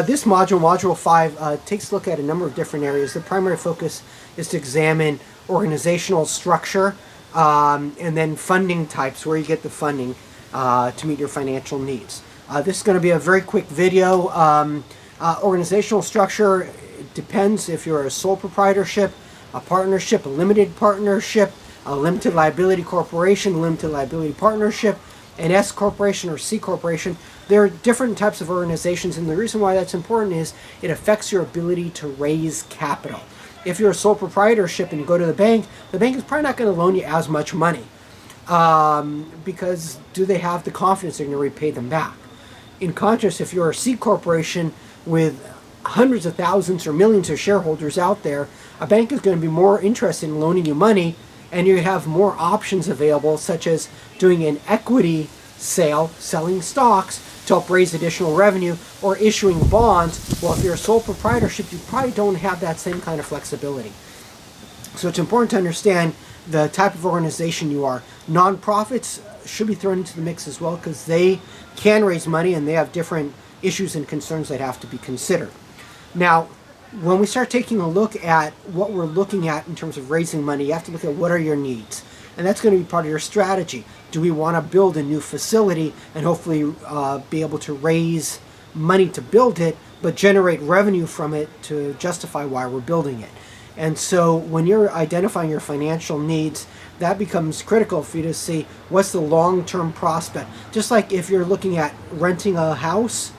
This module, Module 5, takes a look at a number of different areas. The primary focus is to examine organizational structure and then funding types, where you get the funding to meet your financial needs. This is going to be a very quick video. Organizational structure depends if you're a sole proprietorship, a partnership, a limited partnership, a limited liability corporation, limited liability partnership, an S corporation or C corporation. There are different types of organizations, and the reason why that's important is it affects your ability to raise capital. If you're a sole proprietorship and you go to the bank is probably not going to loan you as much money because do they have the confidence they're going to repay them back? In contrast, if you're a C corporation with hundreds of thousands or millions of shareholders out there, a bank is going to be more interested in loaning you money, and you have more options available, such as doing an equity sale, selling stocks to help raise additional revenue, or issuing bonds. Well, if you're a sole proprietorship, you probably don't have that same kind of flexibility. So it's important to understand the type of organization you are. Nonprofits should be thrown into the mix as well, because they can raise money and they have different issues and concerns that have to be considered. Now, when we start taking a look at what we're looking at in terms of raising money, you have to look at what are your needs. And that's going to be part of your strategy. Do we want to build a new facility and hopefully be able to raise money to build it, but generate revenue from it to justify why we're building it? And so when you're identifying your financial needs, that becomes critical for you to see what's the long-term prospect. Just like if you're looking at renting a house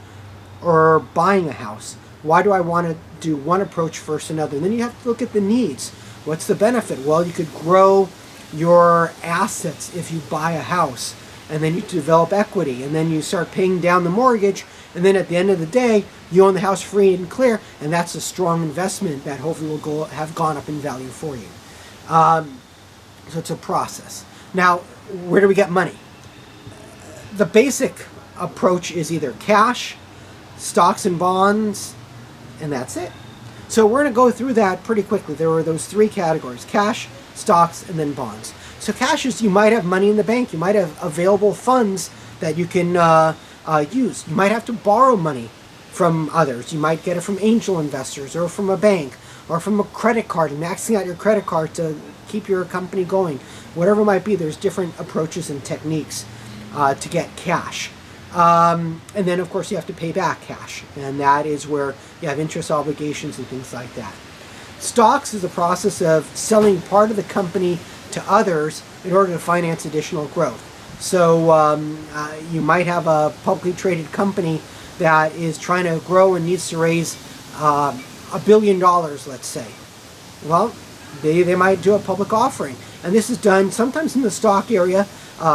or buying a house, why do I want to do one approach versus another? And then you have to look at the needs. What's the benefit? Well, you could grow your assets if you buy a house, and then you develop equity, and then you start paying down the mortgage, and then at the end of the day, you own the house free and clear, and that's a strong investment that hopefully will have gone up in value for you. So it's a process. Now, where do we get money? The basic approach is either cash, stocks and bonds, and that's it. So we're going to go through that pretty quickly. There were those three categories: cash, stocks, and then bonds. So cash is, you might have money in the bank. You might have available funds that you can use. You might have to borrow money from others. You might get it from angel investors, or from a bank, or from a credit card, and maxing out your credit card to keep your company going. Whatever it might be, there's different approaches and techniques to get cash. And then, of course, you have to pay back cash, and that is where you have interest obligations and things like that. Stocks is the process of selling part of the company to others in order to finance additional growth. So you might have a publicly traded company that is trying to grow and needs to raise $1 billion, let's say. Well, they might do a public offering, and this is done sometimes in the stock area.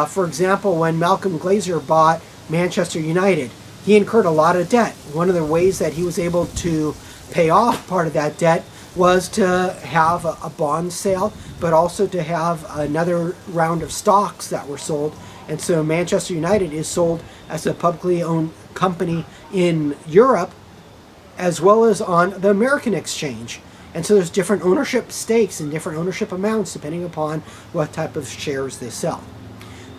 For example, when Malcolm Glazer bought Manchester United, he incurred a lot of debt. One of the ways that he was able to pay off part of that debt was to have a bond sale, but also to have another round of stocks that were sold. And so Manchester United is sold as a publicly owned company in Europe, as well as on the American exchange. And so there's different ownership stakes and different ownership amounts depending upon what type of shares they sell.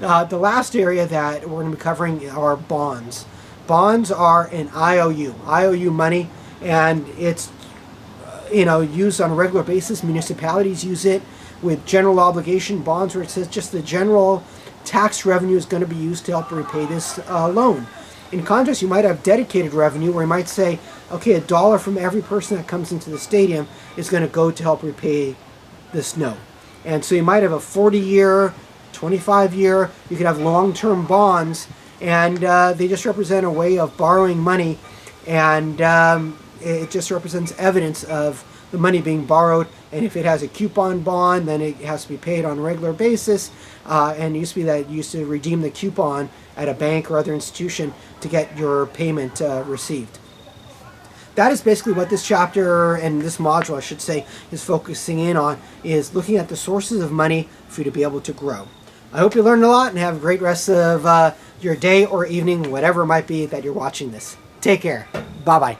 The last area that we're going to be covering are bonds. Bonds are an IOU money, and it's used on a regular basis. Municipalities use it with general obligation bonds, where it says just the general tax revenue is going to be used to help repay this loan. In contrast, you might have dedicated revenue, where you might say, okay, $1 from every person that comes into the stadium is going to go to help repay this note. And so you might have a 40-year, 25-year, you could have long-term bonds, and they just represent a way of borrowing money, and it just represents evidence of the money being borrowed. And if it has a coupon bond, then it has to be paid on a regular basis, and it used to be that you used to redeem the coupon at a bank or other institution to get your payment received. That is basically what this chapter, and this module I should say, is focusing in on, is looking at the sources of money for you to be able to grow. I hope you learned a lot and have a great rest of your day or evening, whatever it might be that you're watching this. Take care. Bye-bye.